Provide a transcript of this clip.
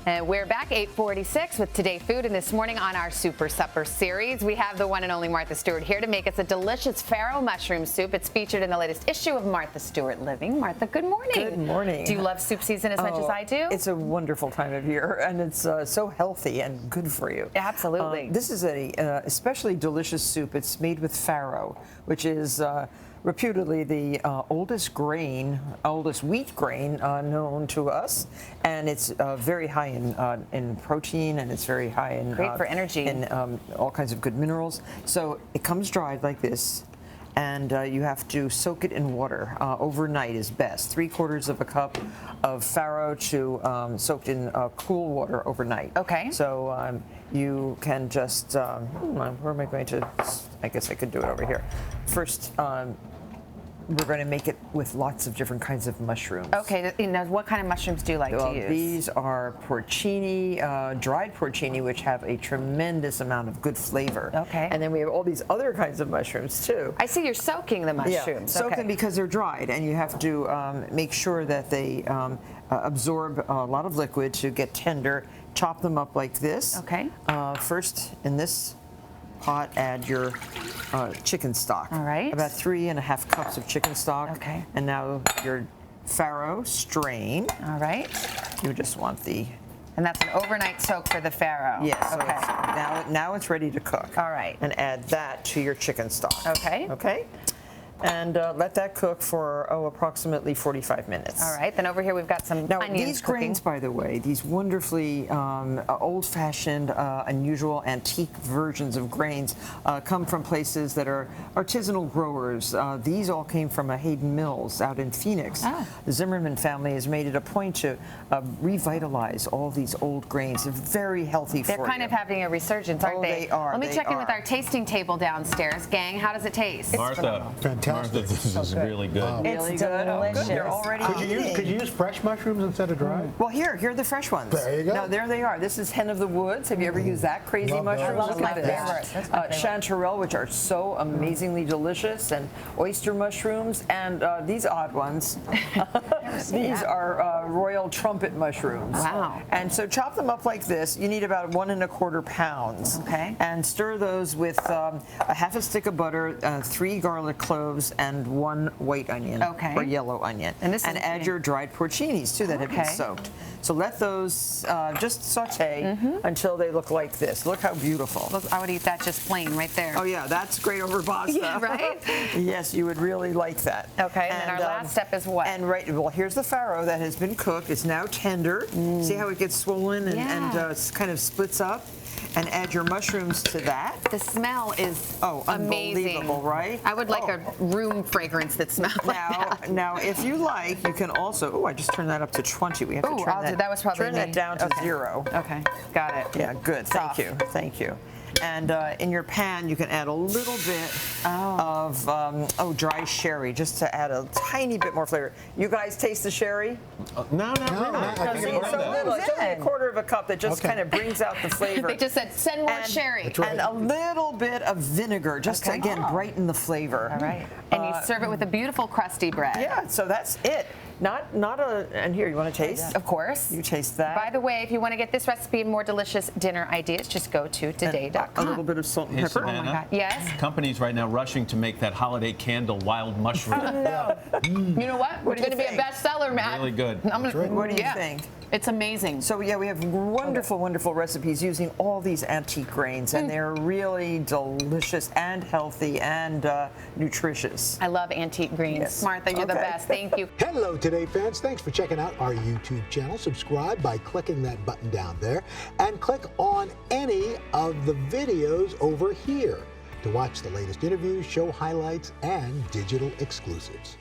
And we're back 8:46 with Today Food, and this morning on our Super Supper series, we have the one and only Martha Stewart here to make us a delicious Farro-Mushroom soup. It's featured in the latest issue of Martha Stewart Living. Martha, good morning. Good morning. Do you love soup season as much as I do? It's a wonderful time of year, and it's so healthy and good for you. Absolutely. This is a especially delicious soup. It's made with farro, which is reputedly the oldest wheat grain known to us, and it's very high in protein, and it's very high in great for energy, and all kinds of good minerals. So it comes dried like this, and you have to soak it in water overnight is best. 3/4 of a cup of farro soaked in cool water overnight. Okay. So you can just where am I going to? I guess I could do it over here. First. We're going to make it with lots of different kinds of mushrooms. Okay, now what kind of mushrooms do you like to use? These are porcini, dried porcini, which have a tremendous amount of good flavor. Okay. And then we have all these other kinds of mushrooms too. I see you're soaking the mushrooms. Yeah, soak them because they're dried, and you have to make sure that they absorb a lot of liquid to get tender. Chop them up like this. Okay. First, in this pot, add your chicken stock. All right. About 3½ cups of chicken stock. Okay. And now your farro, strain. All right. You just want the. And that's an overnight soak for the farro. Yes. Okay. So now it's ready to cook. All right. And add that to your chicken stock. Okay. Okay. And let that cook for approximately 45 minutes. All right. Then over here we've got some onions these grains, by the way, these wonderfully old-fashioned, unusual, antique versions of grains come from places that are artisanal growers. These all came from Hayden Mills out in Phoenix. Ah. The Zimmerman family has made it a point to revitalize all these old grains. They're very healthy for you. They're kind of having a resurgence, aren't they? They are. Let me check in with our tasting table downstairs. Gang, how does it taste? Martha, Fantastic. this is really good. Wow. It's Really good. delicious. They're already Could you use fresh mushrooms instead of dried? Well, here are the fresh ones. There you go. Now, there they are. This is hen of the woods. Have you ever used that crazy Love those. mushroom? That's Look my at this. favorite. That's my favorite. Chanterelle, which are so amazingly delicious, and oyster mushrooms, and these odd ones. These are royal trumpet mushrooms. Wow. And so chop them up like this. You need about 1¼ pounds. Okay. And stir those with a ½ stick of butter, 3 garlic cloves, and 1 white onion. Okay. Or yellow onion. And this is add your dried porcinis too that have been Okay. soaked. So let those just saute until they look like this. Look how beautiful. Look, I would eat that just plain right there. Oh yeah, that's great over pasta. Yeah, right? Yes, you would really like that. Okay, and then our last step is what? And well, here's the farro that has been cooked. It's now tender. See how it gets swollen and kind of splits up? And add your mushrooms to that. The smell is amazing. Unbelievable, right? I would like a room fragrance that smells like that. Now, if you like, you can also. I just turned that up to 20. We have to turn that was probably turn me. that down to 0. Okay, got it. Yeah, good. Soft. Thank you. Thank you. And in your pan, you can add a little bit of dry sherry, just to add a tiny bit more flavor. You guys taste the sherry? No, not really. I think It's so little. It's only a 1/4 of a cup that just Okay. kind of brings out the flavor. They just said, send more And- sherry. That's right. And a little bit of vinegar, just to, again, brighten the flavor. All right. And you serve it with a beautiful crusty bread. Yeah, so that's it. Not a, and here, you want to taste? Of course. You taste that. By the way, if you want to get this recipe and more delicious dinner ideas, just go to today.com. A little bit of salt and Hey, pepper. Savannah. Oh my God. Yes? Companies right now rushing to make that holiday candle wild mushroom. You know what? What It's do you going to be a think? bestseller, Matt. Really good. What do you think? It's amazing. So yeah, we have wonderful, wonderful recipes using all these antique grains, and they're really delicious and healthy and nutritious. I love antique greens. Yes. Martha, you're the Okay. best. Thank you. Hello, Today fans. Thanks for checking out our YouTube channel. Subscribe by clicking that button down there and click on any of the videos over here to watch the latest interviews, show highlights, and digital exclusives.